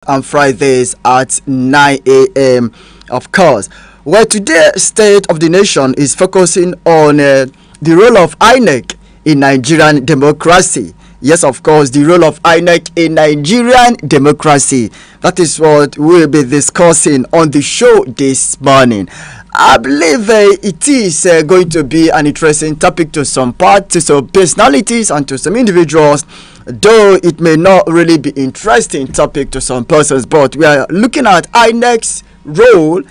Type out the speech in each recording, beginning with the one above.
and Fridays at 9 a.m. Of course, well, today's State of the Nation is focusing on the role of Inec in Nigerian democracy. Yes, of course, the role of Inec in Nigerian democracy. That is what we'll be discussing on the show this morning. I believe it is going to be an interesting topic to some parts, to some personalities, and to some individuals, though it may not really be interesting topic to some persons. But we are looking at INEC's role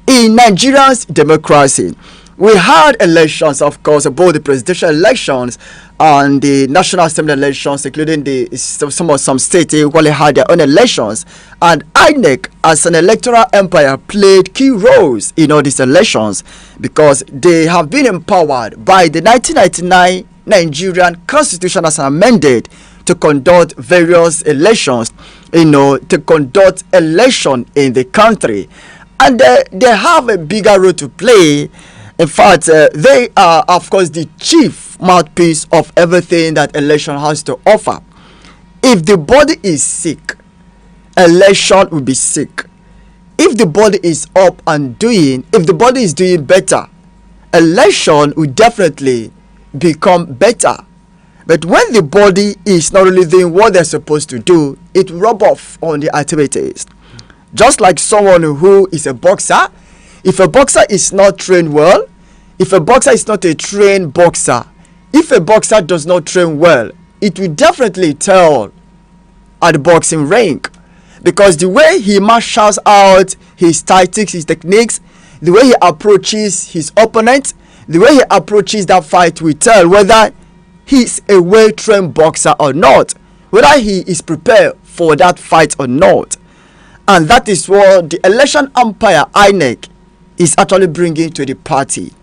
in Nigeria's democracy. We had elections, of course, both the presidential elections and the National Assembly elections, including some states equally had their own elections. And INEC, as an electoral empire, played key roles in all these elections because they have been empowered by the 1999 Nigerian Constitution as amended to conduct various elections, to conduct election in the country. And they have a bigger role to play. In fact, they are, of course, the chief mouthpiece of everything that election has to offer. If the body is sick, election will be sick. If the body is up and doing, if the body is doing better, election will definitely become better. But when the body is not really doing what they're supposed to do, it will rub off on the activities. Just like someone who is a boxer, if a boxer is not trained well, if a boxer is not a trained boxer, if a boxer does not train well, it will definitely tell at the boxing ring. Because the way he marshals out his tactics, his techniques, the way he approaches his opponent, the way he approaches that fight will tell whether he's a well-trained boxer or not, whether he is prepared for that fight or not. And that is what the election umpire INEC is actually bringing to the party.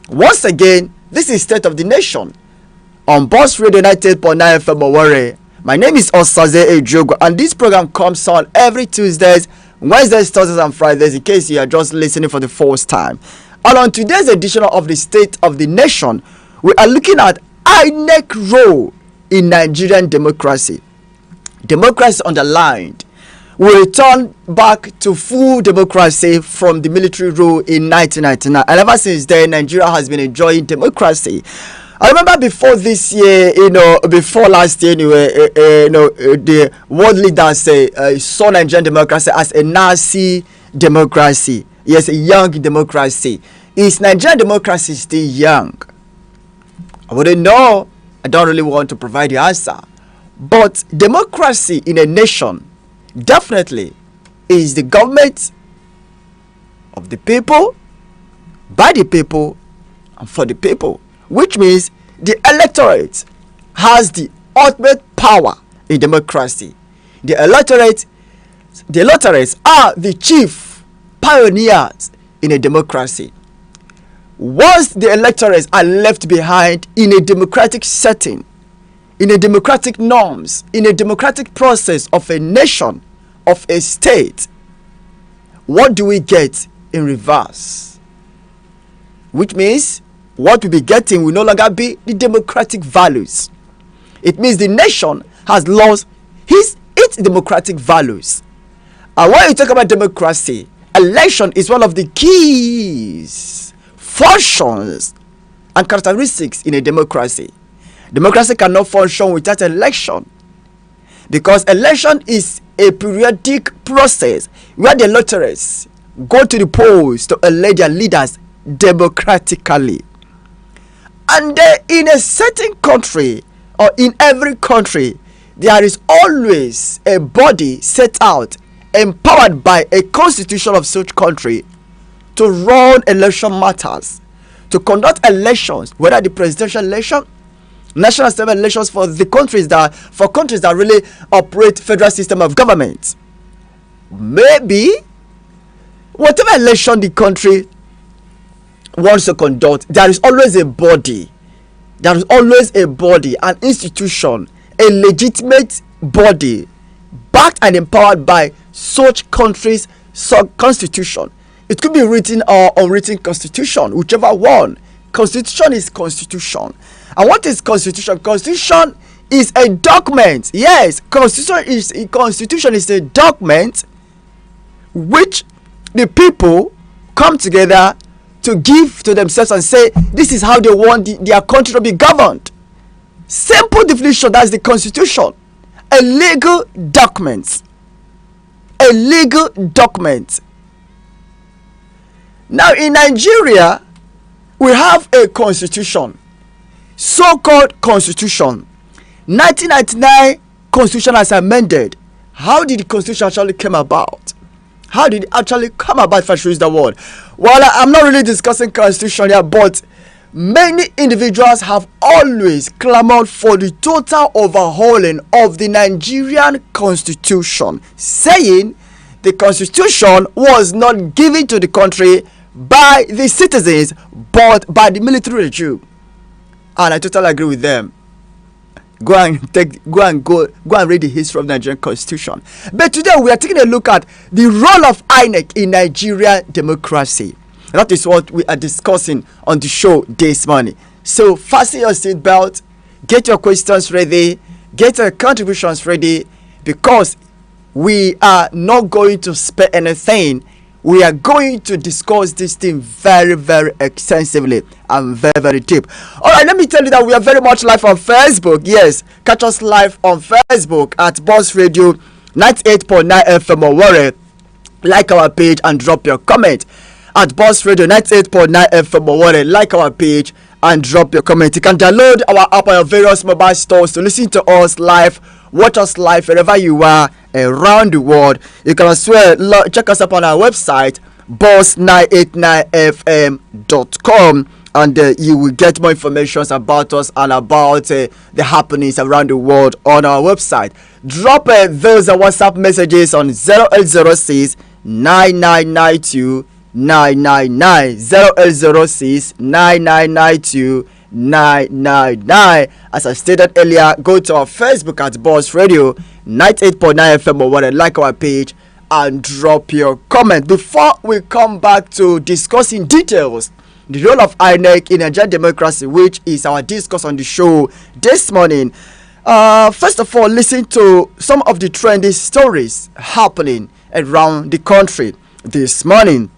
Once again, this is State of the Nation on Boss Radio 98.9 FM Owerri. My name is Osaze Ejogo, and this program comes on every Tuesdays, Wednesdays, Thursdays, and Fridays, in case you are just listening for the first time. And on today's edition of the State of the Nation, we are looking at INEC role in Nigerian democracy. Democracy underlined. We return back to full democracy from the military rule in 1999, and ever since then Nigeria has been enjoying democracy. I remember before this year, before last year anyway, the world leaders saw Nigerian democracy as a Nazi democracy. Yes, a young democracy. Is Nigerian democracy still young? I wouldn't know. I don't really want to provide the answer. But democracy in a nation definitely is the government of the people, by the people, and for the people, which means the electorate has the ultimate power in democracy. The electorates are the chief pioneers in a democracy. Once the electorates are left behind in a democratic setting, in a democratic norms, in a democratic process of a nation, of a state, what do we get in reverse? Which means what we'll be getting will no longer be the democratic values. It means the nation has lost its democratic values. And when you talk about democracy, election is one of the keys, functions, and characteristics in a democracy. Democracy cannot function without election, because election is a periodic process where the electors go to the polls to elect their leaders democratically. And in a certain country, or in every country, there is always a body set out, empowered by a constitution of such country, to run election matters, to conduct elections, whether the presidential election, national assembly elections, for countries that really operate federal system of government. Maybe whatever election the country wants to conduct, there is always a body, an institution, a legitimate body backed and empowered by such countries' constitution. It could be written or unwritten constitution, whichever one. Constitution is constitution. And what is constitution? Constitution is a document. Yes, constitution is a document which the people come together to give to themselves and say this is how they want their country to be governed. Simple definition, that's the constitution. A legal document. A legal document. Now in Nigeria, we have a constitution, so-called constitution. 1999 constitution has amended. How did the constitution actually come about? How did it actually come about, if I should use the word? Well, I'm not really discussing constitution here, but many individuals have always clamored for the total overhauling of the Nigerian constitution, saying the constitution was not given to the country by the citizens but by the military regime. And I totally agree with them. Go and read the history of the Nigerian constitution. But today we are taking a look at the role of Inec in Nigerian democracy. That is what we are discussing on the show this morning. So fasten your seatbelt, get your questions ready, get your contributions ready, because we are not going to spare anything. We are going to discuss this thing very, very extensively and very, very deep. Alright, let me tell you that we are very much live on Facebook. Yes, catch us live on Facebook at Boss Radio 98.9 FM Owerri. Like our page and drop your comment. At Boss Radio 98.9 FM Owerri, like our page and drop your comment. You can download our app on your various mobile stores to listen to us live, watch us live wherever you are around the world. You can as well check us up on our website, boss989fm.com, and you will get more information about us and about the happenings around the world on our website. Drop those WhatsApp messages on 0806 9992 999 0806 9992 999. As I stated earlier, go to our Facebook at Boss Radio 98.9 FM or whatever, like our page and drop your comment. Before we come back to discussing details, the role of INEC in Nigerian democracy, which is our discuss on the show this morning, first of all, listen to some of the trendy stories happening around the country this morning.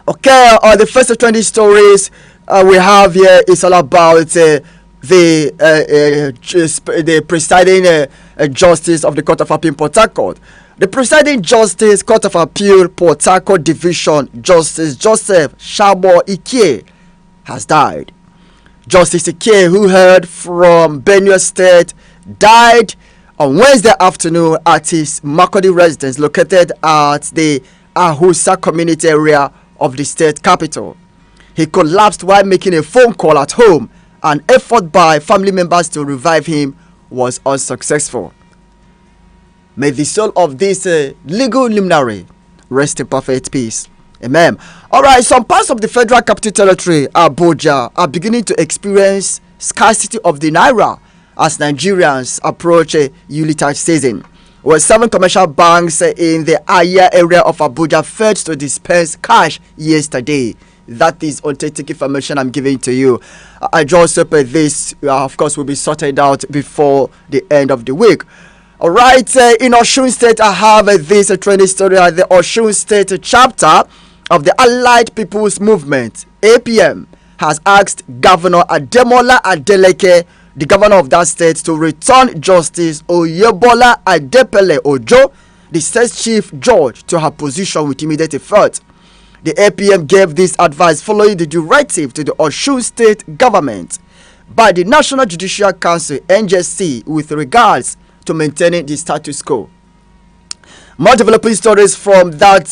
Okay, the first 20 stories we have here is all about the presiding justice of the Court of Appeal Port Harcourt. The presiding justice, Court of Appeal Port Harcourt Division, Justice Joseph Shabo Ike, has died. Justice Ike, who hailed from Benue State, died on Wednesday afternoon at his Makurdi residence located at the Ahusa community area of the state capital. He collapsed while making a phone call at home. An effort by family members to revive him was unsuccessful. May the soul of this legal luminary rest in perfect peace. Amen. Alright, some parts of the Federal Capital Territory, Abuja, are beginning to experience scarcity of the naira as Nigerians approach a Yuletide season. Well, 7 commercial banks in the Aya area of Abuja failed to dispense cash yesterday. That is authentic information I'm giving to you. I just hope this, of course, will be sorted out before the end of the week. All right, in Osun State, I have this trending story at the Osun State chapter of the Allied People's Movement, APM, has asked Governor Ademola Adeleke, the governor of that state, to return Justice Oyebola Adepele Ojo, the state chief judge, to her position with immediate effect. The APM gave this advice following the directive to the Osun State government by the National Judicial Council (NJC) with regards to maintaining the status quo. More developing stories from that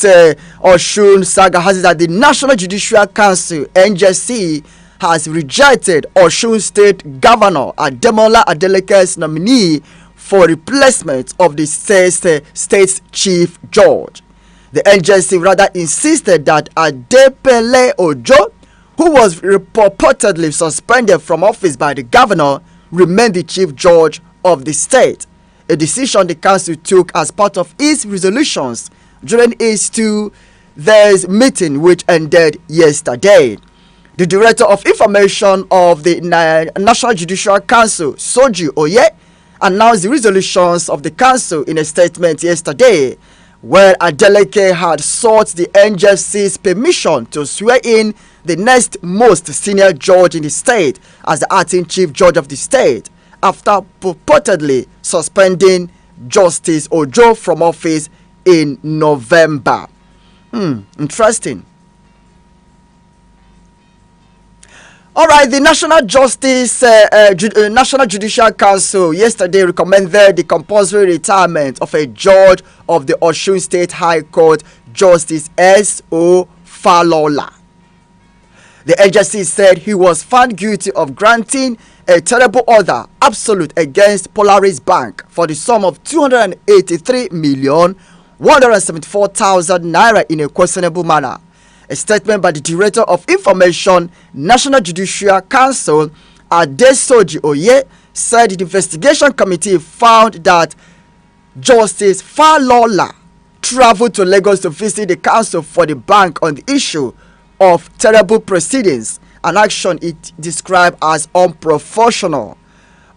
Osun saga has it that the National Judicial Council (NJC) has rejected Osun State Governor Ademola Adeleke's nominee for replacement of the state's chief judge. The NJC rather insisted that Adepele Ojo, who was purportedly suspended from office by the governor, remain the chief judge of the state, a decision the council took as part of its resolutions during its 2 days meeting which ended yesterday. The Director of Information of the National Judicial Council, Soji Oye, announced the resolutions of the council in a statement yesterday, where Adeleke had sought the NJFC's permission to swear in the next most senior judge in the state as the acting chief judge of the state, after purportedly suspending Justice Ojo from office in November. Interesting. All right, the National Judicial Council yesterday recommended the compulsory retirement of a judge of the Osun State High Court, Justice S.O. Falola. The agency said he was found guilty of granting a terrible order absolute against Polaris Bank for the sum of 283,174,000 naira in a questionable manner. A statement by the Director of Information, National Judicial Council, Adesoji Oye, said the investigation committee found that Justice Falola traveled to Lagos to visit the council for the bank on the issue of terrible proceedings, an action it described as unprofessional.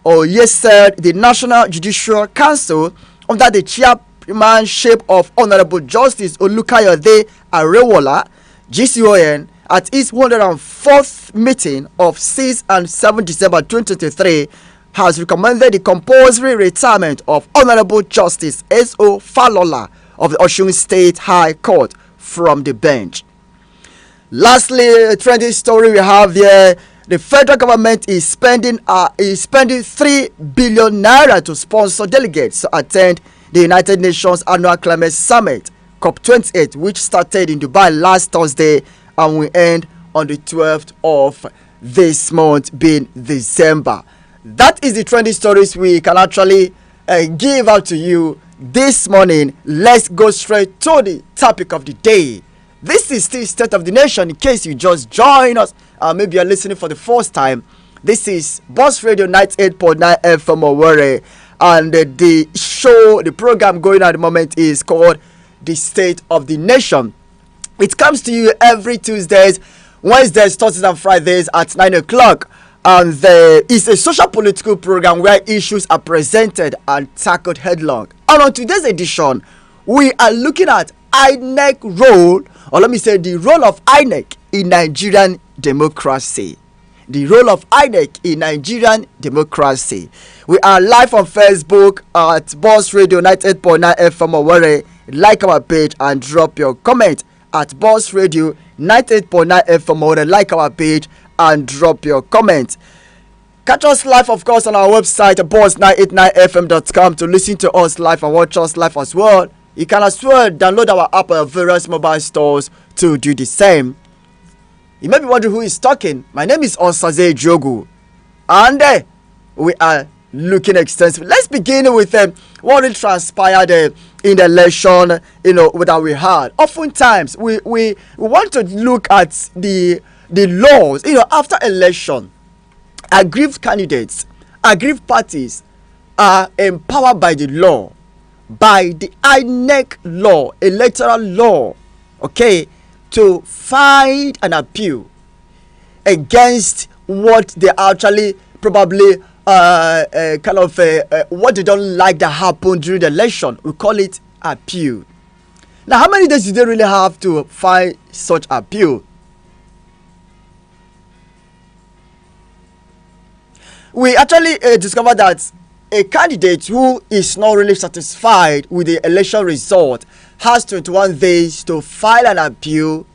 Oye said the National Judicial Council, under the chairmanship of Honorable Justice Olukayode Arewola, GCON, at its 104th meeting of 6 and 7 December 2023, has recommended the compulsory retirement of Honorable Justice S.O. Falola of the Osun State High Court from the bench. Lastly, a trending story we have here: the federal government is spending 3 billion naira to sponsor delegates to attend the United Nations Annual Climate Summit COP28, which started in Dubai last Thursday and will end on the 12th of this month, being December. That is the trending stories we can actually give out to you this morning. Let's go straight to the topic of the day. This is still State of the Nation. In case you just join us, maybe you're listening for the first time, this is Boss Radio 98.9 FM Owerri, and the program going at the moment is called The State of the Nation. It comes to you every Tuesdays, Wednesdays, Thursdays and Fridays at 9 o'clock. And it's a social political program where issues are presented and tackled headlong. And on today's edition, we are looking at Inec role, or let me say the role of Inec in Nigerian democracy. The role of Inec in Nigerian democracy. We are live on Facebook at Boss Radio 98.9 FM Owerri. Like our page and drop your comment at Boss Radio 98.9 FM Owerri. Like our page and drop your comment. Catch us live, of course, on our website boss989fm.com to listen to us live and watch us live as well. You can as well download our app at various mobile stores to do the same. You may be wondering who is talking. My name is Osaze Jogu, and we are looking extensive. Let's begin with what really transpired in the election, that we had. Oftentimes, we want to look at the laws, after election. Aggrieved candidates, aggrieved parties are empowered by the law, by the INEC law, electoral law, okay, to file an appeal against what they actually probably what they don't like that happened during the election. We call it appeal. Now, how many days do they really have to file such appeal? We actually discovered that a candidate who is not really satisfied with the election result has 21 days to file an appeal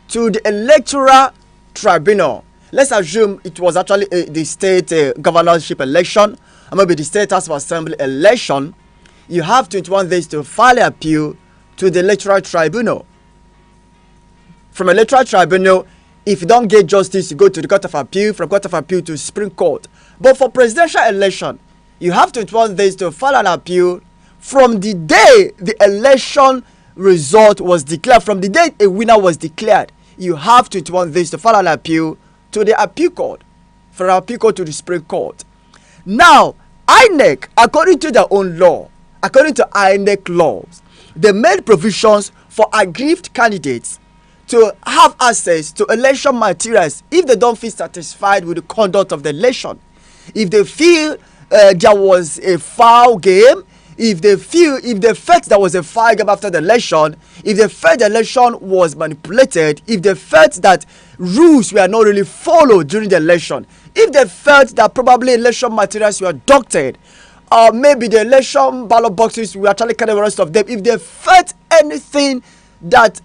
to the electoral tribunal. Let's assume it was actually the state governorship election, or maybe the state house of assembly election. You have 21 days to file an appeal to the electoral tribunal. From electoral tribunal, if you don't get justice, you go to the court of appeal. From court of appeal to Supreme Court. But for presidential election, you have 21 days to file an appeal from the day the election result was declared. From the day a winner was declared, you have 21 days to file an appeal to the appeal court, from appeal court to the Supreme Court. Now, INEC, according to their own law, according to INEC laws, they made provisions for aggrieved candidates to have access to election materials if they don't feel satisfied with the conduct of the election. If they feel there was a foul game, if they felt there was a foul game after the election, if they felt the election was manipulated, if they felt that rules were not really followed during the election, if they felt that probably election materials were doctored, or maybe the election ballot boxes were actually carrying the rest of them, if they felt anything that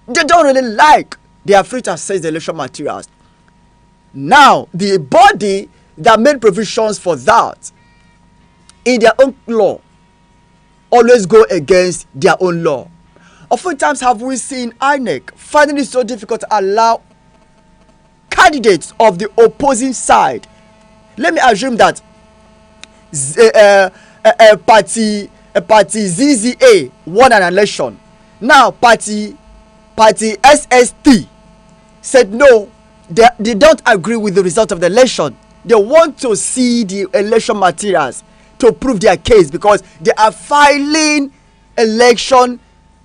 they don't really like, they are free to access the election materials. Now, the body that made provisions for that in their own law always go against their own law. Oftentimes have we seen Inec finding it so difficult to allow candidates of the opposing side. Let me assume that party ZZA won an election. Now party SST said no, they don't agree with the result of the election. They want to see the election materials to prove their case, because they are filing election.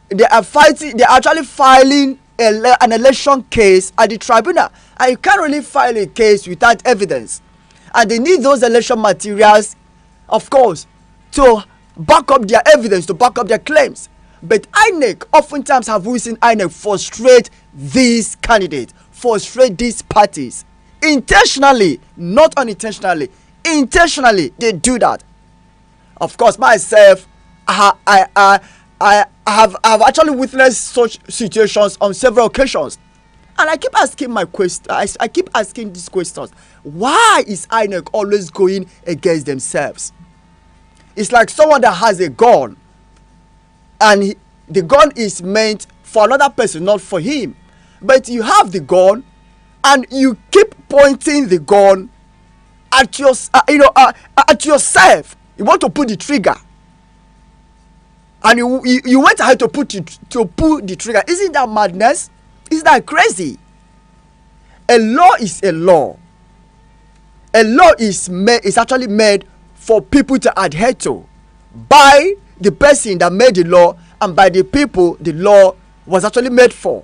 They are actually filing an election case at the tribunal, and you can't really file a case without evidence, and they need those election materials, of course, to back up their evidence, to back up their claims. But Inec, oftentimes have we seen Inec frustrate these candidates, frustrate these parties intentionally, not unintentionally. Intentionally, they do that. Of course, myself, I have actually witnessed such situations on several occasions, and I keep asking I keep asking these questions: why is INEC always going against themselves? It's like someone that has a gun, and the gun is meant for another person, not for him. But you have the gun, and you keep pointing the gun at at yourself. You want to pull the trigger, and you went ahead to pull the trigger. Isn't that madness? Isn't that crazy? A law is a law. A law is actually made for people to adhere to by the person that made the law and by the people the law was actually made for.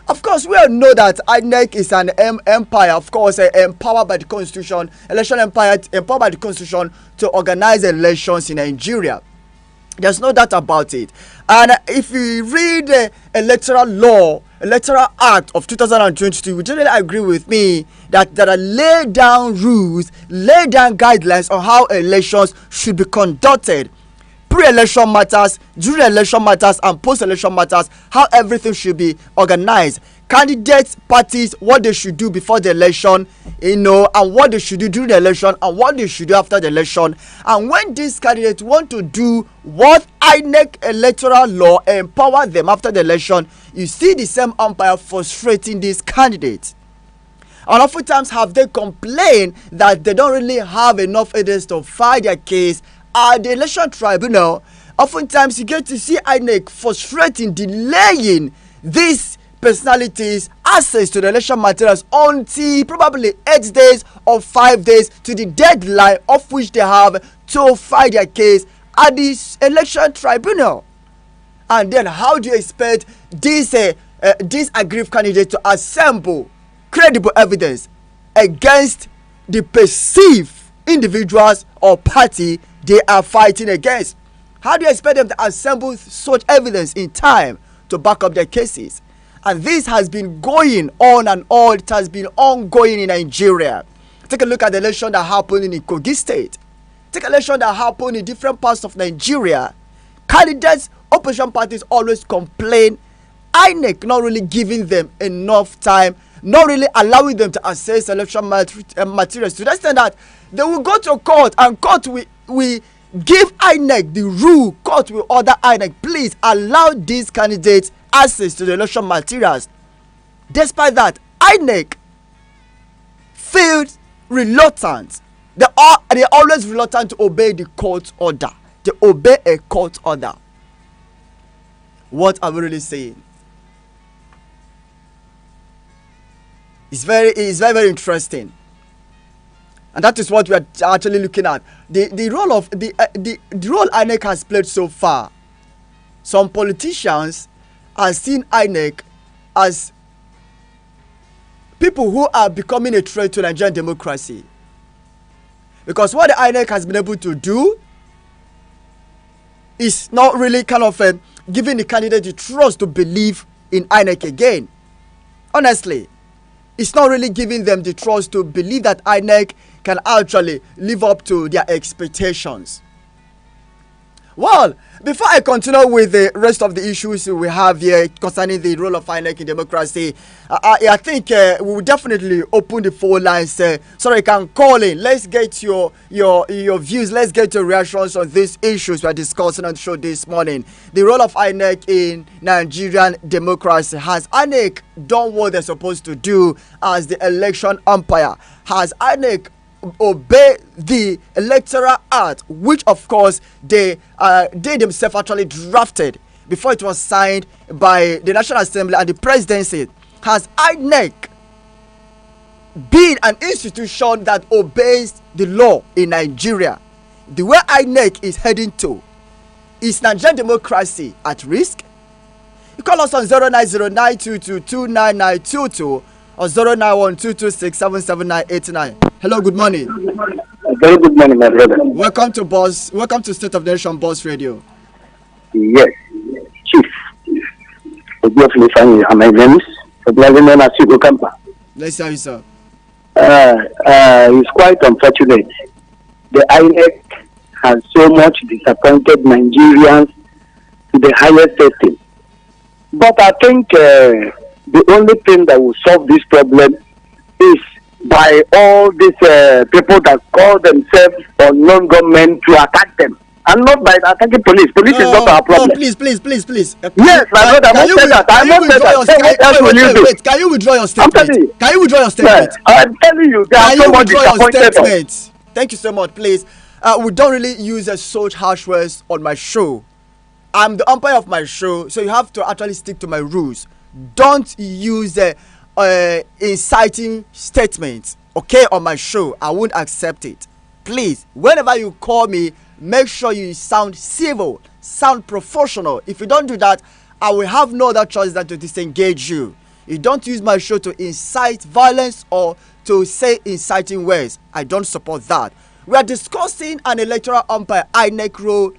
Of course, we all know that INEC is an empire, of course, empowered by the Constitution, election empire empowered by the Constitution to organize elections in Nigeria. There's no doubt about it. And if you read the Electoral Act of 2022, you generally agree with me that there are laid down rules, laid down guidelines on how elections should be conducted. Pre-election matters, during election matters, and post-election matters, how everything should be organized. Candidates, parties, what they should do before the election, and what they should do during the election, and what they should do after the election. And when these candidates want to do what INEC electoral law empower them after the election, you see the same umpire frustrating these candidates. And oftentimes have they complained that they don't really have enough evidence to file their case at the election tribunal. Oftentimes you get to see INEC frustrating, delaying these personalities access to the election materials until probably 8 days or 5 days to the deadline of which they have to file their case at this election tribunal. And then how do you expect this aggrieved candidate to assemble credible evidence against the perceived individuals or party they are fighting against? How do you expect them to assemble such evidence in time to back up their cases? And this has been going on and on. It has been ongoing in Nigeria. Take a look at the election that happened in Kogi State. Take an election that happened in different parts of Nigeria. Candidates, opposition parties always complain INEC not really giving them enough time, not really allowing them to access election materials to the extent that they will go to court, and court will give INEC the rule. Court will order INEC, please allow these candidates access to the election materials. Despite that, INEC feels reluctant. They're always reluctant to obey the court order. They obey a court order. What are we really saying? It's very, very interesting. And that is what we are actually looking at. The role of the role INEC has played so far. Some politicians has seen INEC as people who are becoming a threat to Nigerian democracy. Because what the INEC has been able to do is not really kind of giving the candidate the trust to believe in INEC again. Honestly, it's not really giving them the trust to believe that INEC can actually live up to their expectations. Well, before I continue with the rest of the issues we have here concerning the role of INEC in democracy, I think we will definitely open the phone lines so you can call in. Let's get your views. Let's get your reactions on these issues we are discussing on the show this morning. The role of INEC in Nigerian democracy. Has INEC done what they're supposed to do as the election umpire? Has INEC obey the electoral act, which of course they themselves actually drafted before it was signed by the National Assembly and the presidency? Has INEC been an institution that obeys the law in Nigeria? The way INEC is heading to, is Nigerian democracy at risk? You call us on 09092229922 or 09122677989. Hello, good morning. Very good morning, my brother. Welcome to State of the Nation Boss Radio. Yes, Chief. Obviously, my name is Sigo Kampa. Let's hear you, sir. It's quite unfortunate. The INEC has so much disappointed Nigerians to the highest extent. But I think the only thing that will solve this problem is by all these people that call themselves unknown government to attack them, and not by attacking police. Police is not our problem. Please. Yes, my brother, I must say that. Wait, can you withdraw your statement? Can you withdraw your statement? I'm telling you, they are so much disappointed us. Thank you so much, please. We don't really use such harsh words on my show. I'm the umpire of my show, so you have to actually stick to my rules. Don't use inciting statements, okay, on my show. I won't accept it. Please, whenever you call me, make sure you sound civil, sound professional. If you don't do that, I will have no other choice than to disengage you. You don't use my show to incite violence or to say inciting words. I don't support that. We are discussing an electoral umpire INEC role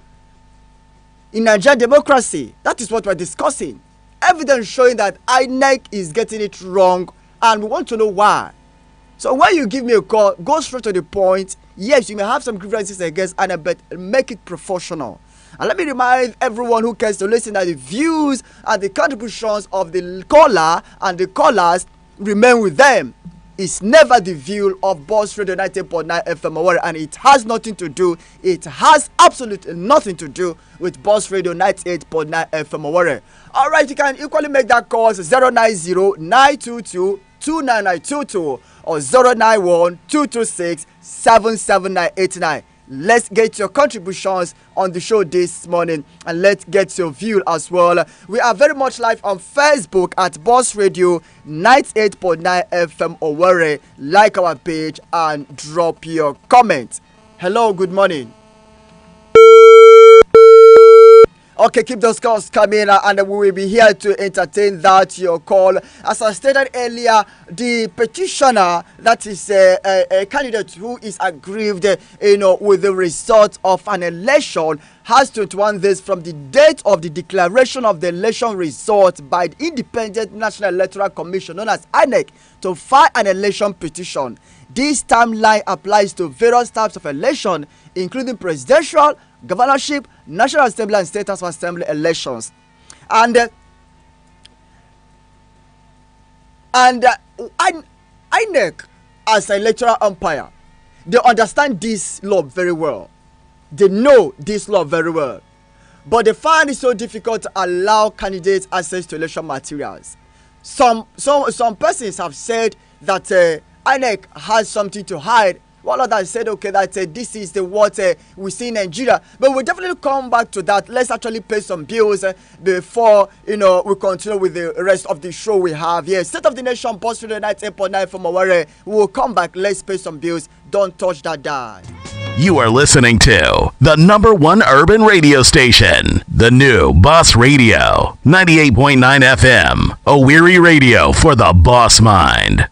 in Nigerian democracy. That is what we're discussing. Evidence showing that INEC is getting it wrong, and we want to know why. So when you give me a call, go straight to the point. Yes, you may have some grievances against INEC, but make it professional. And let me remind everyone who cares to listen that the views and the contributions of the caller and the callers remain with them. It's never the view of Boss Radio 90.9 FM Owerri, and it has absolutely nothing to do with Boss Radio 98.9 FM Owerri. Alright, you can equally make that call 090-922-29922 or 091-226-77989. Let's get your contributions on the show this morning, and let's get your view as well. We are very much live on Facebook at Boss Radio 98.9 FM Owerri. Like our page and drop your comment. Hello, good morning. Okay, keep those calls coming, and we will be here to entertain that your call. As I stated earlier, the petitioner, that is a candidate who is aggrieved, with the result of an election, has 21 days from the date of the declaration of the election result by the Independent National Electoral Commission, known as INEC, to file an election petition. This timeline applies to various types of election, including presidential, governorship, National Assembly, and State House of Assembly elections. And INEC, as an electoral umpire, they understand this law very well. They know this law very well. But they find it so difficult to allow candidates access to election materials. Some persons have said that INEC has something to hide. One others said, okay, that this is what we see in Nigeria. But we'll definitely come back to that. Let's actually pay some bills before, we continue with the rest of the show we have here. State of the Nation, Boss Radio 98.9 from Owerri. We will come back. Let's pay some bills. Don't touch that dial. You are listening to the #1 urban radio station, the new Boss Radio, 98.9 FM, Owerri Radio for the Boss Mind.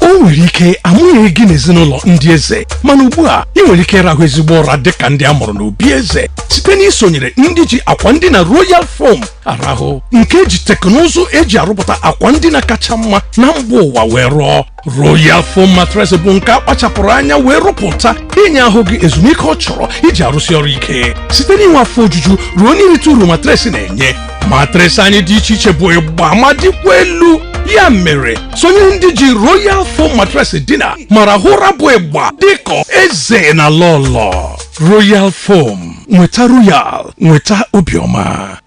O nwere ike amụghị gị n'ezinụlọ ndị eze mana ugbu a ị nwere ike rahụ ezigbo ụra dịka ndị amụrụ n'obi eze site n'isonyere ndị ji akwa ndina Royal Foam arahụ nke eji teknụzụ eji arụpụta akwa ndina kacha mma na mba ụwa wee rụọ. Royal Foam mattress bụ nke akpachapụrụ anya wee rụpụta inye ahụ gị ezumike ọ chọrọ iji arụsị ọrụ ike site n'inwe afọ ojuju ruo n'irite uru mattress na-enye. Mattress anyị dị iche iche bụ ịgba ma dịkwa elu. Ya mere sonye ndị ji Royal Foam mattress dina mara hụra bụ ịgba dịka eze na lọlọ. Royal Foam, nweta Royal, nweta obiọma.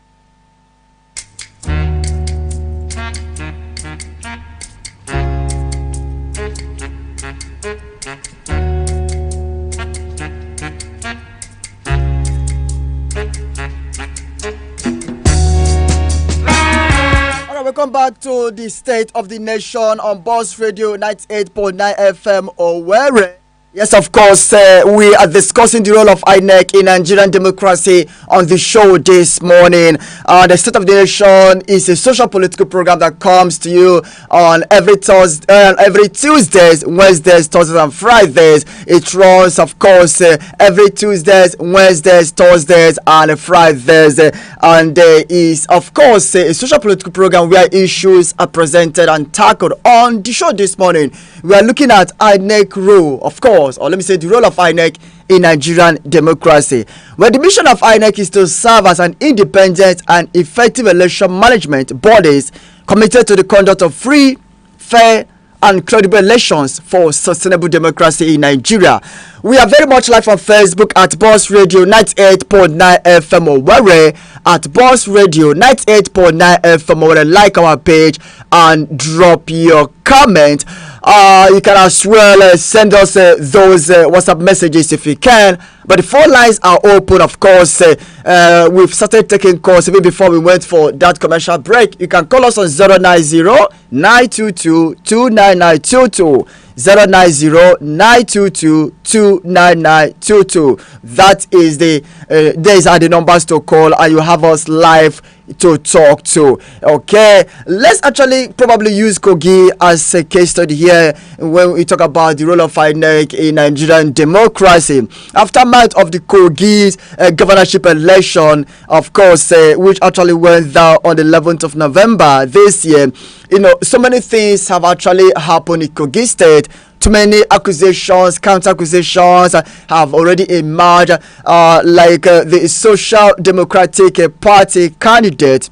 Welcome back to the State of the Nation on Boss Radio 98.9 FM Owerri. Yes, of course, we are discussing the role of Inec in Nigerian democracy on the show this morning. The State of the Nation is a social political program that comes to you on every Tuesdays, Wednesdays, Thursdays, and Fridays. It runs, of course, every Tuesdays, Wednesdays, Thursdays, and Fridays. And is, of course, a social political program where issues are presented and tackled. On the show this morning, we are looking at Inec role, of course, or let me say the role of Inec in Nigerian democracy. Well, the mission of Inec is to serve as an independent and effective election management bodies committed to the conduct of free, fair, and credible elections for sustainable democracy in Nigeria. We are very much live on Facebook at Boss Radio 98.9 FM Owerri, at Boss Radio 98.9 FM Owerri. Like our page and drop your comment. You can as well send us those WhatsApp messages if you can. But the phone lines are open, of course. We've started taking calls even before we went for that commercial break. You can call us on 090-922-29922. 090-922-29922. That is these are the numbers to call, and you have us live to talk to. Okay, let's actually probably use Kogi as a case study here when we talk about the role of Inec in Nigerian democracy. Aftermath of the Kogi's governorship election, of course, which actually went down on the 11th of November this year. You know, so many things have actually happened in Kogi State. Too many accusations, counter accusations have already emerged, like the Social Democratic Party candidate.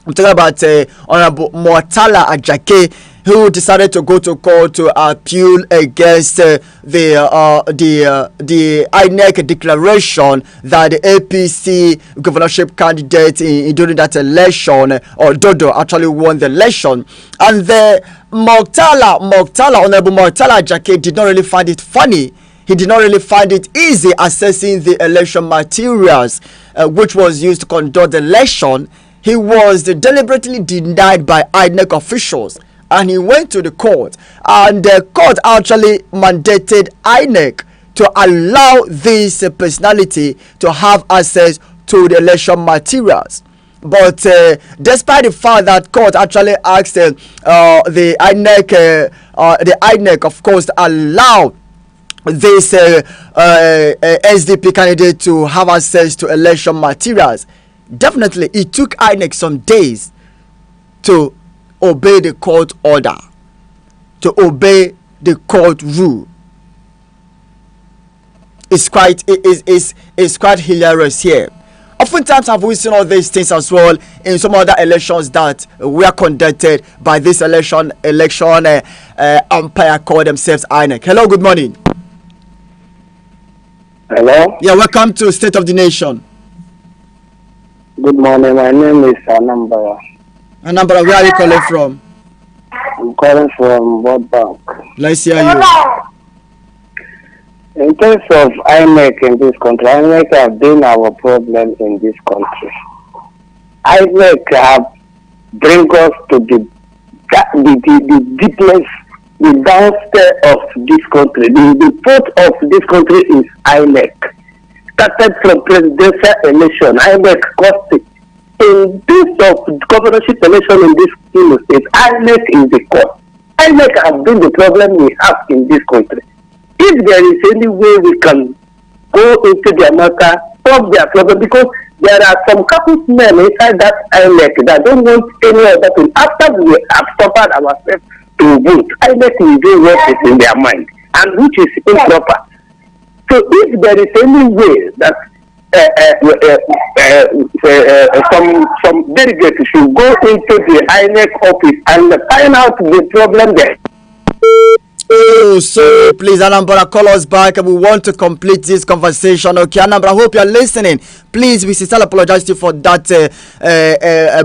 I'm talking about Honorable Mortala Ajake, who decided to go to court to appeal against the INEC declaration that the APC governorship candidate during that election, or Dodo, actually won the election. And the Honorable Mortala Ajake did not really find it funny. He did not really find it easy assessing the election materials which was used to conduct the election. He was deliberately denied by INEC officials, and he went to the court, and the court actually mandated INEC to allow this personality to have access to the election materials. But despite the fact that court actually asked the INEC, of course, to allow this SDP candidate to have access to election materials, definitely it took INEC some days to obey the court order, to obey the court rule. It's quite hilarious here. Oftentimes have we seen all these things as well in some other elections that were conducted by this election umpire called themselves INEC. Hello, good morning. Hello? Yeah, welcome to State of the Nation. Good morning. My name is Anambra. Anambra, where are you calling from? I'm calling from World Bank. Let's hear you. In terms of INEC in this country, INEC have been our problem in this country. INEC have bring us to the deepest the downstairs of this country. The port of this country is Inec. Started from presidential election, Inec cost it. In this of governorship election in this state, Inec is the cause. Inec has been the problem we have in this country. If there is any way we can go into their matter, solve their problem, because there are some couples men inside that Inec that don't want any other thing. After we have suffered ourselves to vote, Inec will do what is in their mind, and which is improper. So if there is any way that some delegates should go into the INEC office and find out the problem there. Oh, so please, Anambra, call us back. We want to complete this conversation. Okay, Anambra, I hope you're listening. Please, we sincerely apologize to you for that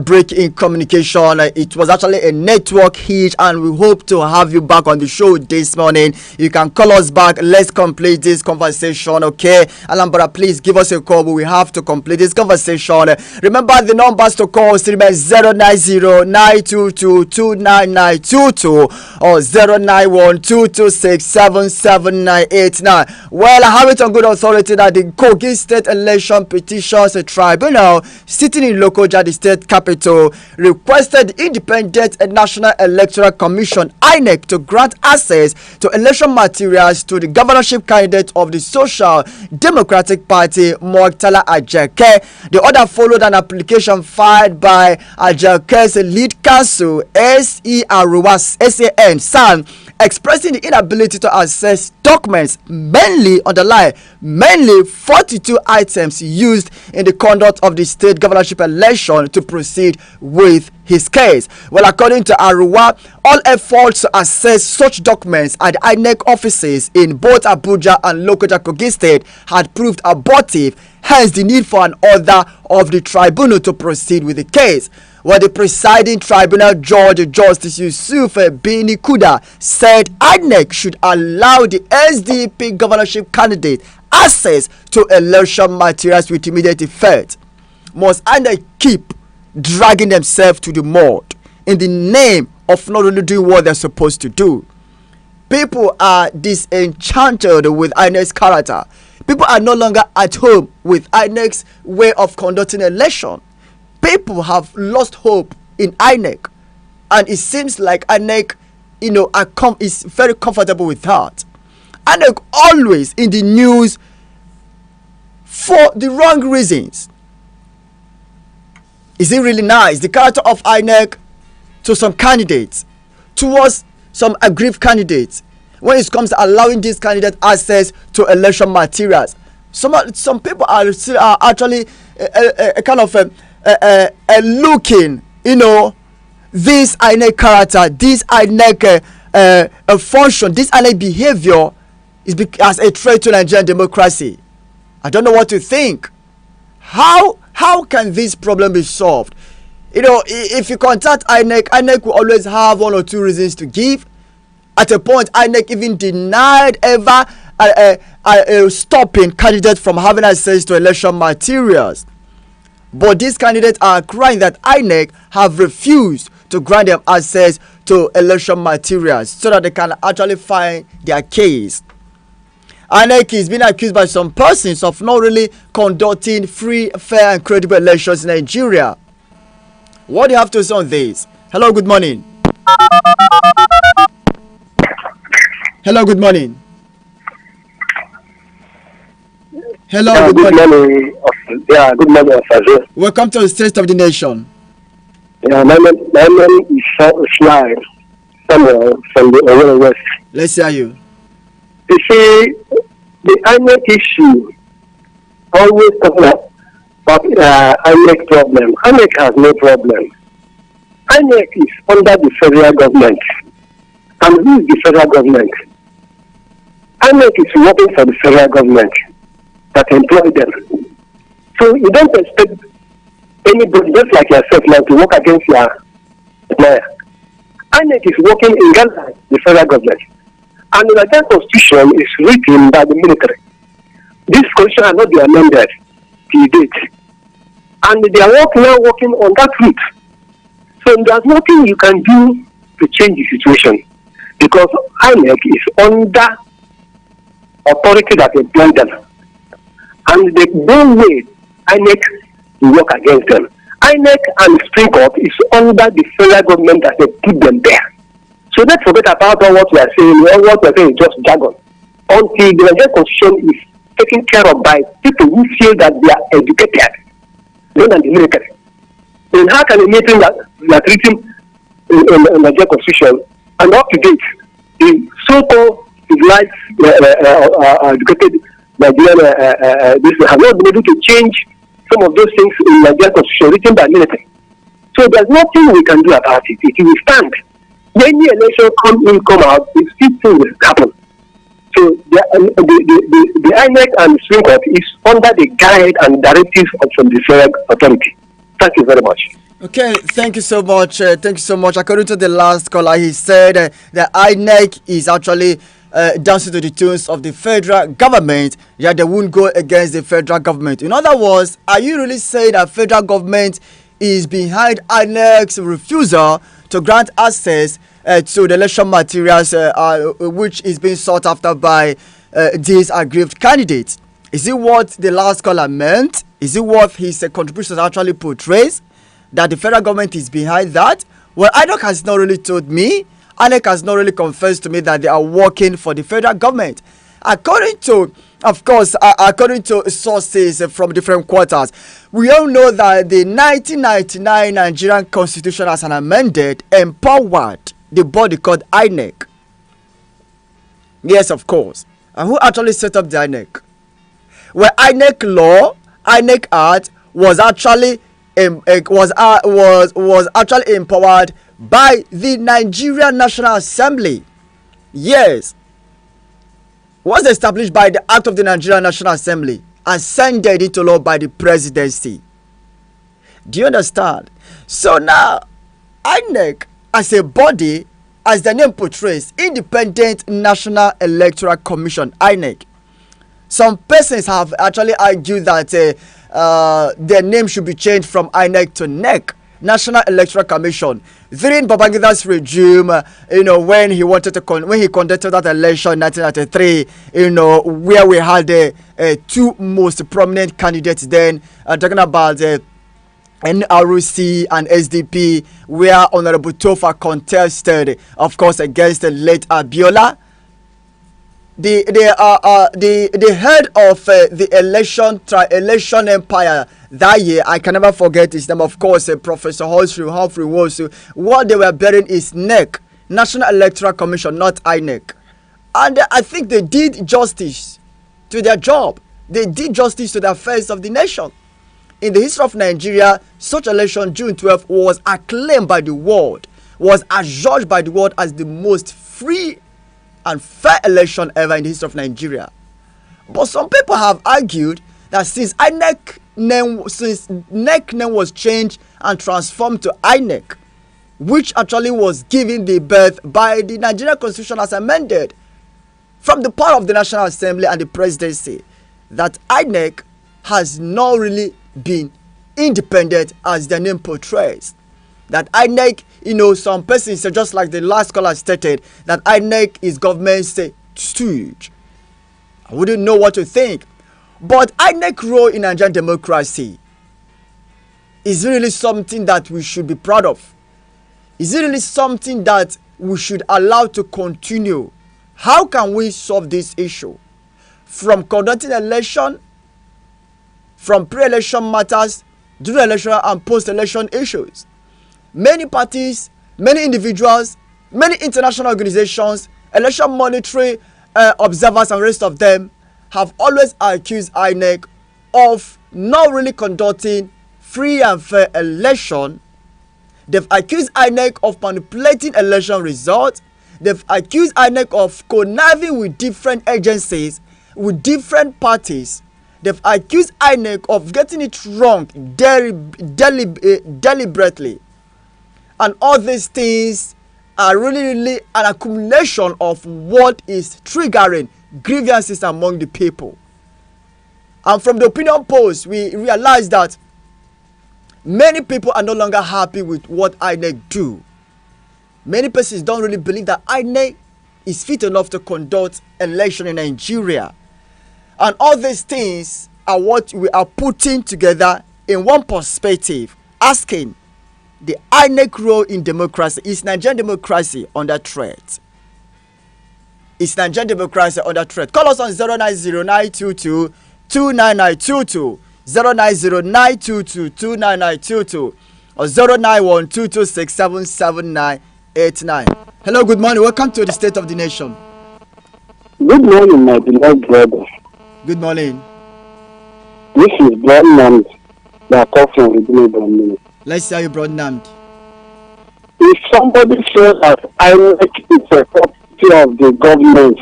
break in communication. It was actually a network hitch, and we hope to have you back on the show this morning. You can call us back. Let's complete this conversation. Okay, Anambra, please give us a call. We have to complete this conversation. Remember the numbers to call: 090-922-29922 or 091-226-77989. Well, I have it on good authority that the Kogi State Election Petitions Tribunal, sitting in Lokoja, the state capital, requested Independent National Electoral Commission (INEC) to grant access to election materials to the governorship candidate of the Social Democratic Party, Murtala Ajake. The order followed an application filed by Ajake's lead counsel, SAN, expressing the inability to access documents, mainly 42 items used in the conduct of the state governorship election, to proceed with his case. Well, according to Aruwa, all efforts to access such documents at the INEC offices in both Abuja and Lokoja, Kogi State had proved abortive, hence the need for an order of the tribunal to proceed with the case. Well, the presiding tribunal judge, Justice Yusuf Bini Kuda, said INEC should allow the SDP governorship candidate access to election materials with immediate effect. Must INEC keep dragging themselves to the mud in the name of not only doing what they're supposed to do? People are disenchanted with INEC's character. People are no longer at home with INEC's way of conducting election. People have lost hope in INEC, and it seems like INEC, is very comfortable with that. INEC always in the news for the wrong reasons. Is it really nice? The character of INEC to some candidates, towards some aggrieved candidates, when it comes to allowing these candidates access to election materials. Some people are actually looking, this INEC character, this INEC function, this INEC behavior is as a threat to Nigerian democracy. I don't know what to think. How can this problem be solved? If you contact INEC will always have one or two reasons to give. At a point, INEC even denied ever stopping candidates from having access to election materials. But these candidates are crying that INEC have refused to grant them access to election materials so that they can actually find their case. INEC is being accused by some persons of not really conducting free, fair and credible elections in Nigeria. What do you have to say on this? Hello, good morning. Hello, good morning. Hello, good morning. Yeah, good morning, Officer. Welcome to the State of the Nation. Yeah, my name is Sly Samuel from the Owerri West. Let's hear you. You see, the INEC issue always talking about INEC problem. INEC has no problem. INEC is under the federal government. And who is the federal government? INEC is working for the federal government that employ them. So you don't expect anybody just like yourself now to work against your employer. INEC is working in Ghana, the federal government. And the Nigerian constitution is written by the military. This constitution has not been amended to date. And they are now working on that route. So there's nothing you can do to change the situation. because INEC is under authority that employed them, and the no way INEC will work against them. INEC and Supreme Court is under the federal government that they put them there. So let's forget about all what we are saying. All what we are saying is just jargon. Until the Nigerian Constitution is taken care of by people who feel that they are educated, more than the military. Then how can a meeting that we are treating in the Nigerian Constitution and up to date, the so-called civilized, educated Nigerian this have not been able to change some of those things in Nigerian Constitution written by military. So there's nothing we can do about it. It will stand. Many elections come out, these things will happen. So the INEC and the Supreme Court is under the guide and directives from the federal authority. Thank you very much. Okay, thank you so much. Thank you so much. According to the last caller, he said that INEC is actually dancing to the tunes of the federal government. Yeah, they won't go against the federal government. In other words, are you really saying that federal government is behind INEC's refusal to grant access to the election materials which is being sought after by these aggrieved candidates? Is it what the last caller meant? Is it what his contributions actually portrays? That the federal government is behind that? Well, INEC has not really told me. INEC has not really confessed to me that they are working for the federal government. According to, of course, according to sources from different quarters, we all know that the 1999 Nigerian Constitution, as an amended, empowered the body called INEC. Yes, of course. And who actually set up the INEC? Well, INEC law, INEC Act was actually was actually empowered by the Nigerian National Assembly. Yes, was established by the Act of the Nigerian National Assembly and signed into law by the presidency. Do you understand? So now, INEC as a body, as the name portrays, Independent National Electoral Commission, INEC. Some persons have actually argued that their name should be changed from INEC to NEC, National Electoral Commission. During Babangida's regime, when he wanted to when he conducted that election in 1993, where we had the two most prominent candidates then, talking about NRC and SDP, where Honorable Tofa contested, of course, against the late Abiola. The head of the election empire that year, I can never forget his name, of course, Professor Humphrey Wosu. What they were bearing is NEC, National Electoral Commission, not INEC. And I think they did justice to their job. They did justice to the affairs of the nation. In the history of Nigeria, such election, June 12th, was acclaimed by the world, was adjudged by the world as the most free and fair election ever in the history of Nigeria. But some people have argued that since NEC name was changed and transformed to INEC, which actually was given the birth by the Nigerian Constitution as amended from the power of the National Assembly and the presidency, that INEC has not really been independent as the name portrays. That INEC, some persons say, just like the last caller stated, that INEC is government's stooge. I wouldn't know what to think. But INEC role in Nigerian democracy is really something that we should be proud of. Is it really something that we should allow to continue? How can we solve this issue? From conducting election, from pre-election matters, during election and post-election issues. Many parties, many individuals, many international organizations, election monitoring observers and rest of them have always accused INEC of not really conducting free and fair election. They've accused INEC of manipulating election results. They've accused INEC of conniving with different agencies, with different parties. They've accused INEC of getting it wrong deliberately. And all these things are really an accumulation of what is triggering grievances among the people. And from the opinion polls, we realize that many people are no longer happy with what INEC do. Many persons don't really believe that INEC is fit enough to conduct election in Nigeria. And all these things are what we are putting together in one perspective, asking the INEC role in democracy. Is Nigerian democracy under threat? Is Nigerian democracy under threat? Call us on 0909222 29922, 0909222 29922, or 09122677989. Hello, good morning. Welcome to the State of the Nation. Good morning, my beloved brother. Good morning. This is Brother Namd. That call from Redeemable. Let's hear you, Brother Namd. If somebody says that INEC is a property of the government,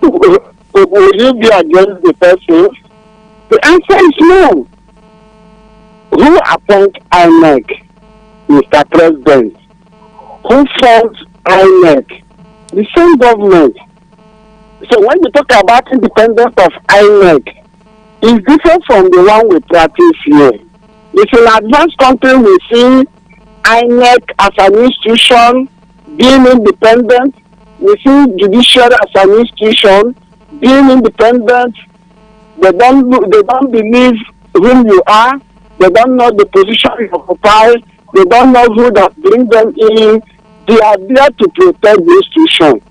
will you be against the person? The answer is no. Who appoints INEC? Mr. President. Who forms INEC? The same government. So when we talk about independence of INEC, it's different from the one we practice here. If in advanced country we see INEC as an institution being independent, we see judiciary as an institution being independent. They don't believe whom you are. They don't know the position you occupy. They don't know who that brings them in. They are there to protect the institution.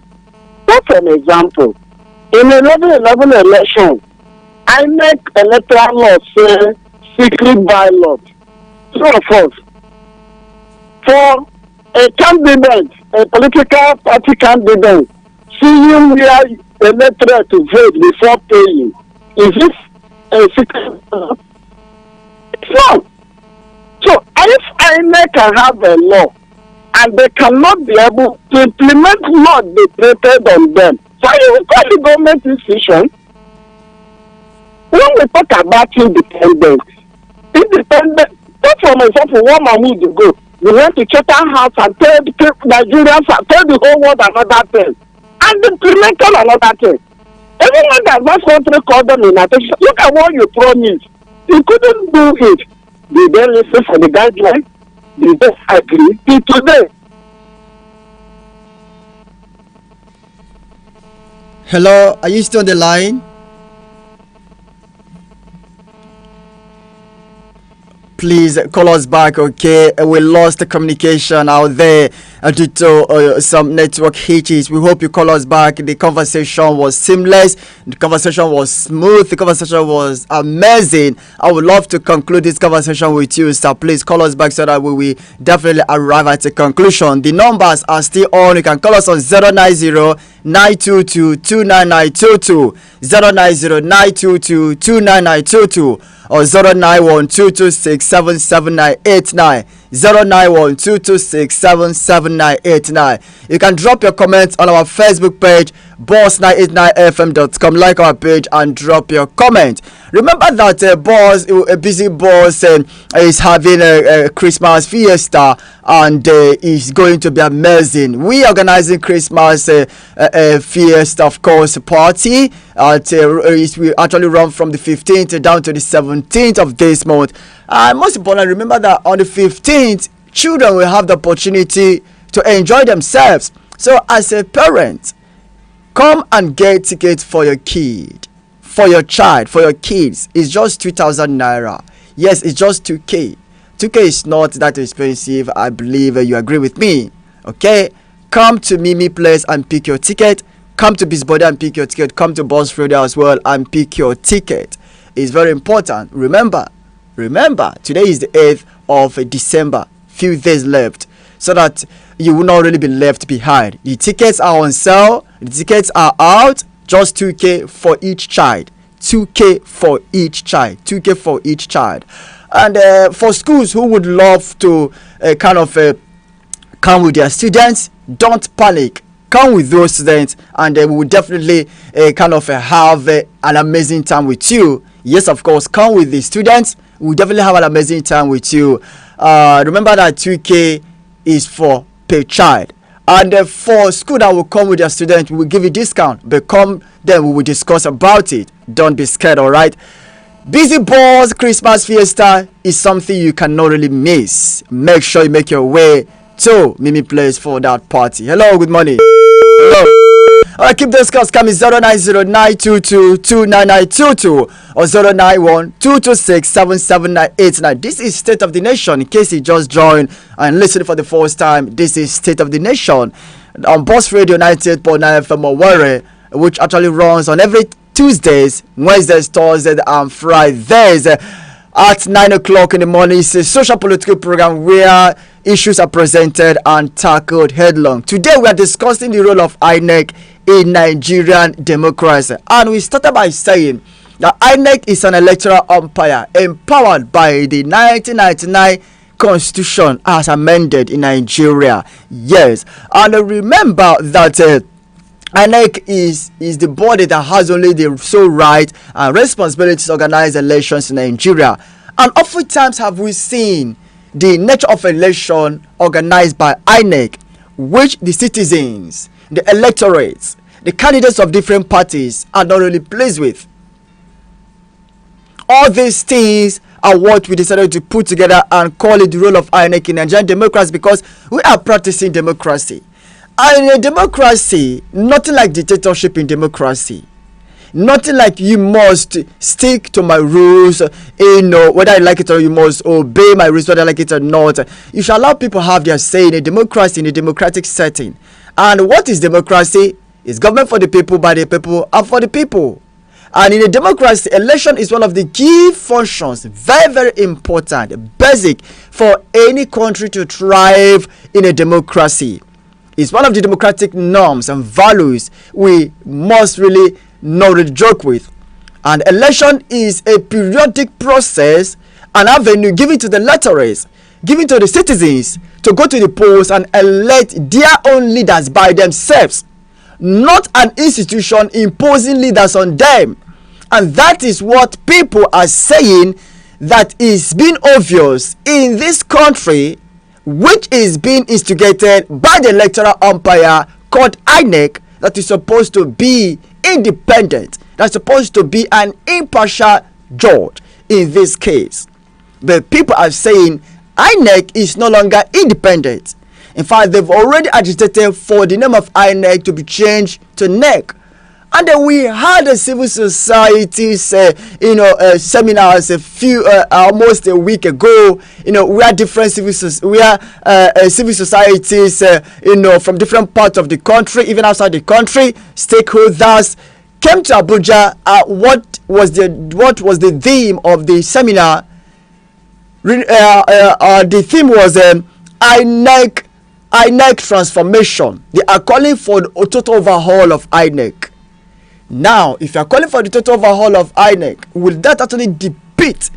That's an example. In 11/11 election, INEC electoral law say secret ballot. True of us. For a candidate, a political party candidate, seeing where electorate to vote before paying, is this a secret ballot? It's not. So if INEC can have a law and they cannot be able to implement law they created on them, so you will call the government institution. When we talk about independence, take for example, 1 month ago, we went to Chatham House and tell the Nigerians, tell the whole world another thing, and implemented another thing. Even when the advanced country called them in attention, look at what you promised. You couldn't do it. Did they listen for the guidelines? Did they agree? Till today. Hello, are you still on the line? Please call us back, okay? We lost the communication out there due to some network hitches. We hope you call us back. The conversation was seamless. The conversation was smooth. The conversation was amazing. I would love to conclude this conversation with you, so please call us back so that we will definitely arrive at a conclusion. The numbers are still on. You can call us on 090-922-29922, 090-922-29922, or 091-226-77989, 091-226-77989. You can drop your comments on our Facebook page, boss989fm.com. Like our page and drop your comment. Remember that a busy boss is having a Christmas fiesta, and it's going to be amazing. We organizing Christmas fiesta, of course, party. We actually run from the 15th down to the 17th of this month. And most importantly, remember that on the 15th, children will have the opportunity to enjoy themselves. So as a parent, come and get tickets for your kid, for your child, for your kids. It's just 2,000 naira. Yes, it's just 2K. 2K is not that expensive. I believe you agree with me. Okay, come to Mimi Place and pick your ticket. Come to Bisbody and pick your ticket. Come to Boss Radio as well and pick your ticket. It's very important. Remember, today is the 8th of December. Few days left, so that you will not really be left behind. The tickets are on sale. The tickets are out. Just 2K for each child. 2K for each child. 2K for each child. And for schools who would love to come with their students, don't panic. Come with those students, and we will definitely have an amazing time with you. Yes, of course, come with the students. We'll definitely have an amazing time with you. Remember that 2K is for per child. And for school that will come with their students, we will give you discount. But come, then we will discuss about it. Don't be scared, all right? Busy Balls Christmas Fiesta is something you cannot really miss. Make sure you make your way to Mimi Place for that party. Hello, good morning. Hello. Alright, keep those calls coming 09092229922 or 09122677989. This is State of the Nation. In case you just joined and listening for the first time, this is State of the Nation on Boss Radio 98.9 FM Owerri, which actually runs on every Tuesdays, Wednesdays, Thursdays, and Fridays at 9 o'clock in the morning. It's a social political program where issues are presented and tackled headlong. Today we are discussing the role of Inec in Nigerian democracy, and we started by saying that Inec is an electoral umpire empowered by the 1999 Constitution as amended in Nigeria. Yes, and remember that INEC is the body that has only the sole right and responsibility to organize elections in Nigeria. And oftentimes have we seen the nature of election organized by INEC, which the citizens, the electorates, the candidates of different parties are not really pleased with. All these things are what we decided to put together and call it the role of INEC in Nigerian democracy, because we are practicing democracy. And in a democracy, nothing like dictatorship in democracy. Nothing like you must stick to my rules, whether you like it or you must obey my rules, whether I like it or not. You should allow people have their say in a democracy, in a democratic setting. And what is democracy? It's government for the people, by the people, and for the people. And in a democracy, election is one of the key functions, very, very important, basic for any country to thrive in a democracy. It's one of the democratic norms and values we must really not really joke with. And election is a periodic process, an avenue given to the electorates, given to the citizens to go to the polls and elect their own leaders by themselves, not an institution imposing leaders on them. And that is what people are saying that is being obvious in this country, which is being instigated by the electoral umpire called INEC, that is supposed to be independent, that's supposed to be an impartial judge in this case. But people are saying INEC is no longer independent. In fact, they've already agitated for the name of INEC to be changed to NEC. And then we had a civil society seminars almost a week ago. We had different civil societies, from different parts of the country, even outside the country. Stakeholders came to Abuja. What was the theme of the seminar? The theme was INEC transformation. They are calling for the total overhaul of INEC. Now, if you are calling for the total overhaul of INEC, will that actually defeat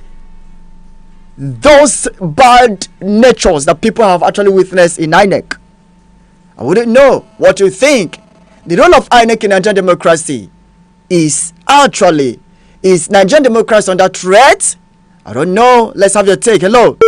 those bad natures that people have actually witnessed in INEC? I wouldn't know what you think. The role of INEC in Nigerian democracy is Nigerian democracy under threat? I don't know. Let's have your take. Hello.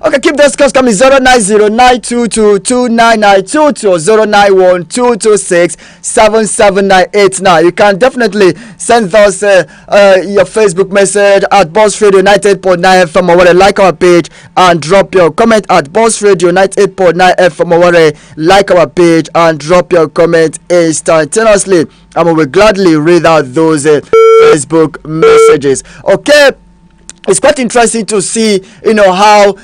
Okay, keep those calls coming 09092229922 or 09122677989. You can definitely send us your Facebook message at Boss Radio 98.9 FM or like our page, and drop your comment at Boss Radio 98.9 FM or like our page and drop your comment instantaneously, and we will gladly read out those Facebook messages. Okay. It's quite interesting to see, how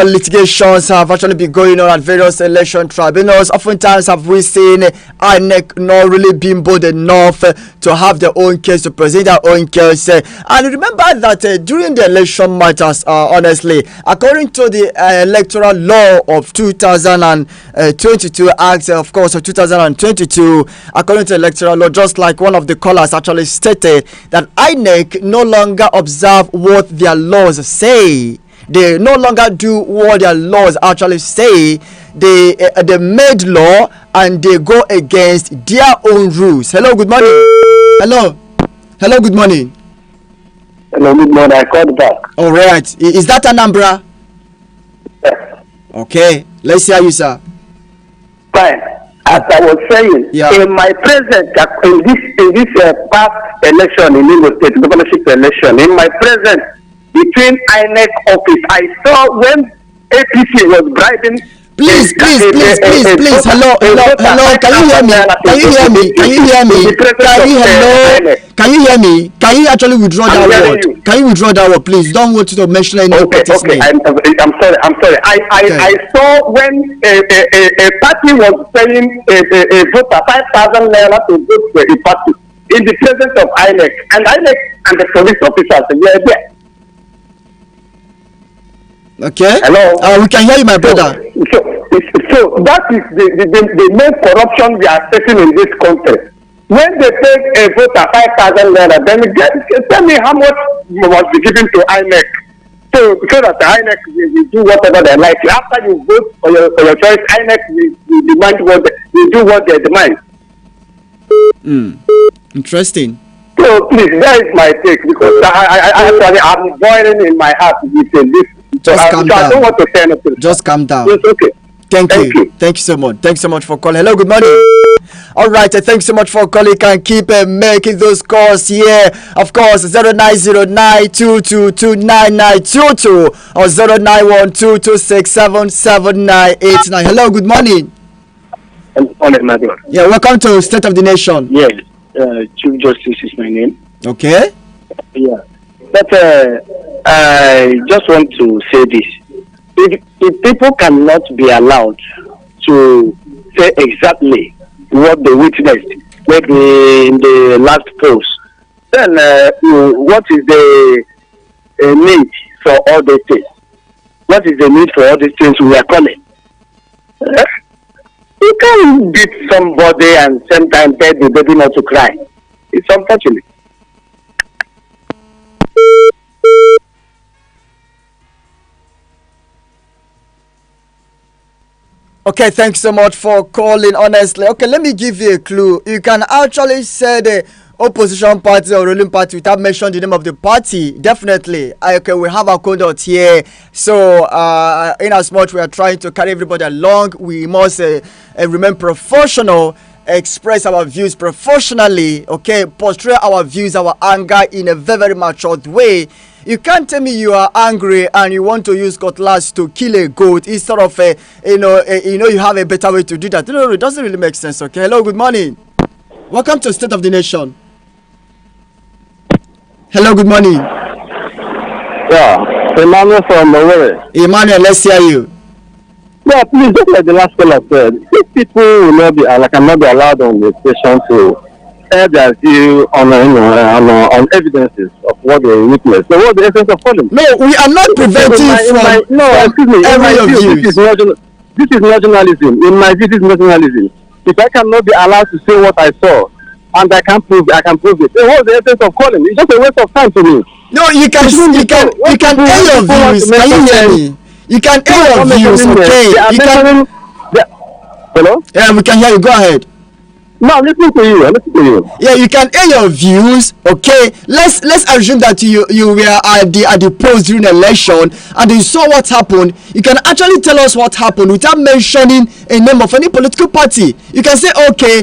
litigations have actually been going on at various election tribunals. Oftentimes have we seen INEC not really being bold enough to have their own case, to present their own case. And remember that during the election matters, honestly, according to the electoral law of 2022 Act, of course, of 2022, according to electoral law, just like one of the callers actually stated, that INEC no longer observe what their laws say. They no longer do what their laws actually say. They made law and they go against their own rules. Hello, good morning. Hello, good morning. Hello, good morning. I called back. All right. Is that Anambra? Yes. Okay. Let's hear you, sir. Fine. As I was saying, in my present, in this past election in Imo State, governorship election, in my present, between INEC office, I saw when APC was bribing Please. Hello. Can you hear me? Can you hear me? Can you actually withdraw that word? Can you withdraw that word, please? Don't want you to mention any party's name. I'm sorry. I saw when a party was paying a voter 5,000 naira to vote for a party in the presence of Inec, and Inec and the police officers were there. Okay. Hello. We can hear you, my brother. So that is the main corruption we are facing in this country. When they take a voter 5,000 naira, then tell me how much must be given to INEC. So that the INEC will do whatever they like. After you vote for your choice, INEC will demand will do what they demand. Interesting. So please, that is my take, because I'm boiling in my heart with this. Just calm down. I don't want to say anything. Just calm down. It's okay. Thank you. Thank you so much. Thanks so much for calling. Hello, good morning. All right, thanks so much for calling. You can keep making those calls here. Of course, 090922299922 or 091226777989. Hello, good morning. Good morning, my brother. Yeah, welcome to State of the Nation. Yes, Chief Justice is my name. Okay. Yeah, but I just want to say this. If people cannot be allowed to say exactly what they witnessed, maybe in the last post, then what is the need for all these things? What is the need for all these things we are calling? You can't beat somebody and sometimes tell the baby not to cry. It's unfortunate. Okay, thanks so much for calling, honestly. Okay, let me give you a clue. You can actually say the opposition party or ruling party without mentioning the name of the party. Definitely. Okay, we have our conduct here. So, in as much we are trying to carry everybody along, we must remain professional, express our views professionally, okay, portray our views, our anger in a very, very matured way. You can't tell me you are angry and you want to use cutlass to kill a goat instead of you have a better way to do that. No, it doesn't really make sense. Okay. Hello, good morning. Welcome to State of the Nation. Hello, good morning. Yeah, Emmanuel from Owerri. Emmanuel, let's hear you. Yeah, please, just like the last caller said, if people will not be cannot be allowed on the station to air their view on evidences of what they witnessed. So what's the essence of calling? No, we are not preventing This is not journalism. In my view, this is not journalism. If I cannot be allowed to say what I saw and I can prove it, so what's the essence of calling? It's just a waste of time to me. No, you can air your views. Can you hear me? You can air your views, okay? Hello? Yeah, we can hear you. Go ahead. No, I'm listening to you. Yeah, you can air your views, okay? Let's assume that you were at the polls during the election and you saw what happened. You can actually tell us what happened without mentioning a name of any political party. You can say, okay,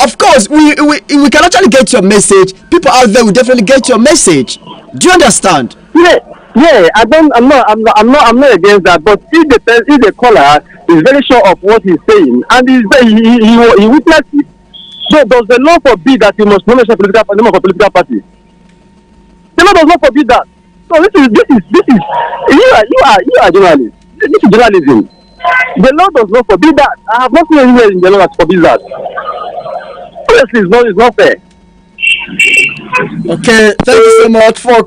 of course, we can actually get your message. People out there will definitely get your message. Do you understand? Yeah. I'm not against that. But if the caller is very sure of what he's saying and he witnessed it, so does the law forbid that he must not mention the name of a political party? The law does not forbid that. So this is you are journalist. This is journalism. The law does not forbid that. I have not seen anywhere in the law that forbids that. Honestly, it's not fair. Okay, thank you so much for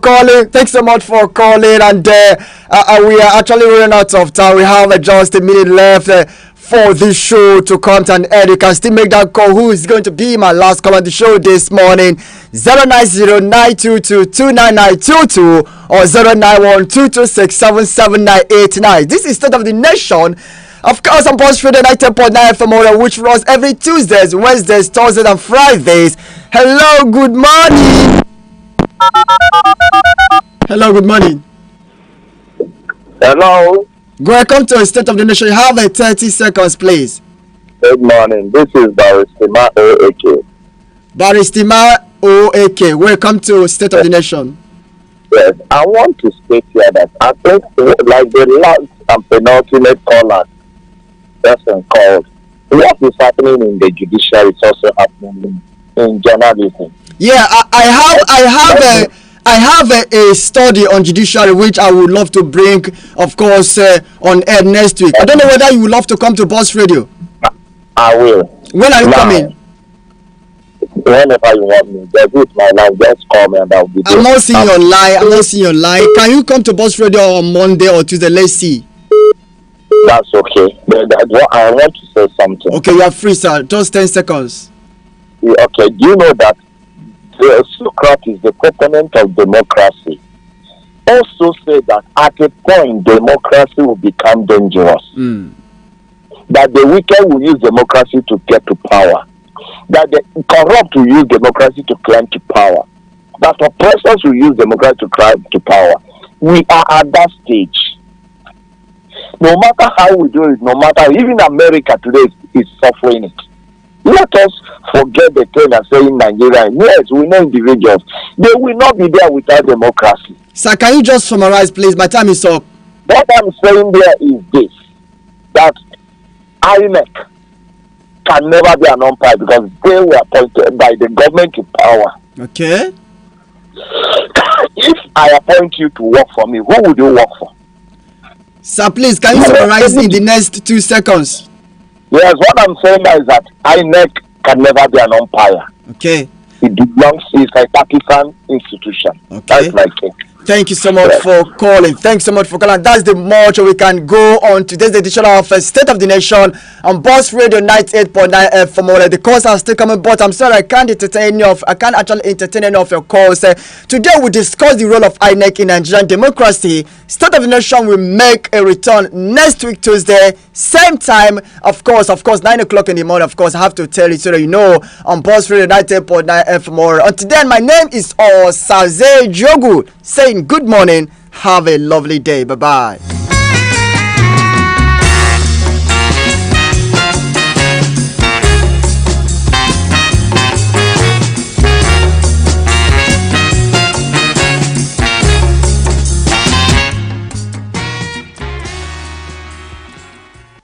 calling. And we are actually running out of time. We have just a minute left for this show to come to an end. You can still make that call. Who is going to be my last call on the show this morning? 090-922-29922 or 091-226-77989. This is State of the Nation. Of course, I'm Pulse Radio 90.9 FM, which runs every Tuesdays, Wednesdays, Thursdays, and Fridays. Hello, good morning. Hello, good morning. Hello. Welcome to State of the Nation. You have 30 seconds, please. Good morning. This is Baristima OAK. Baristima OAK. Welcome to State of the Nation. Yes, I want to state here that I think like the last and penultimate caller person called. What is happening in the judiciary is also happening in journalism. Yeah, I have a study on judiciary which I would love to bring, of course, on air next week. I don't know whether you would love to come to Boss Radio. I will. When are you coming? Whenever you want me, just use my line, just call me and I'll be there. I'm not seeing your line. Can you come to Boss Radio on Monday or Tuesday? Let's see. That's okay. But I want to say something. Okay, you are free, sir. Just 10 seconds. Okay, do you know that Socrates is the proponent of democracy? Also say that at a point democracy will become dangerous. That the wicked will use democracy to get to power. That the corrupt will use democracy to climb to power. That oppressors will use democracy to climb to power. We are at that stage. No matter how we do it, no matter, even America today is suffering it. Let us forget the thing and saying Nigeria. Yes, we know individuals. They will not be there without democracy. Sir, can you just summarize, please? My time is up. What I'm saying there is this, that Inec can never be an umpire because they were appointed by the government to power. Okay. If I appoint you to work for me, who would you work for? Sir, please, can you summarize in the next 2 seconds? Yes, what I'm saying is that INEC can never be an umpire. Okay. It belongs, it's a partisan institution. Okay. That's my thing. Thank you so much for calling. Thanks so much for calling. That's the much we can go on today's edition of State of the Nation on Boss Radio 98.9 FM. The calls are still coming, but I'm sorry I can't actually entertain any of your calls. Today we discuss the role of INEC in Nigerian democracy. State of the Nation will make a return next week Tuesday, same time, of course 9 o'clock in the morning. Of course, I have to tell you so that you know on Boss Radio 98.9 FM. Until then, my name is Osaze Jogu, saying good morning, have a lovely day, bye bye.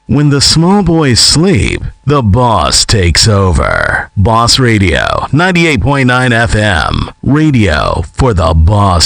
When the small boys sleep, the boss takes over. Boss Radio, 98.9 FM. Radio for the boss.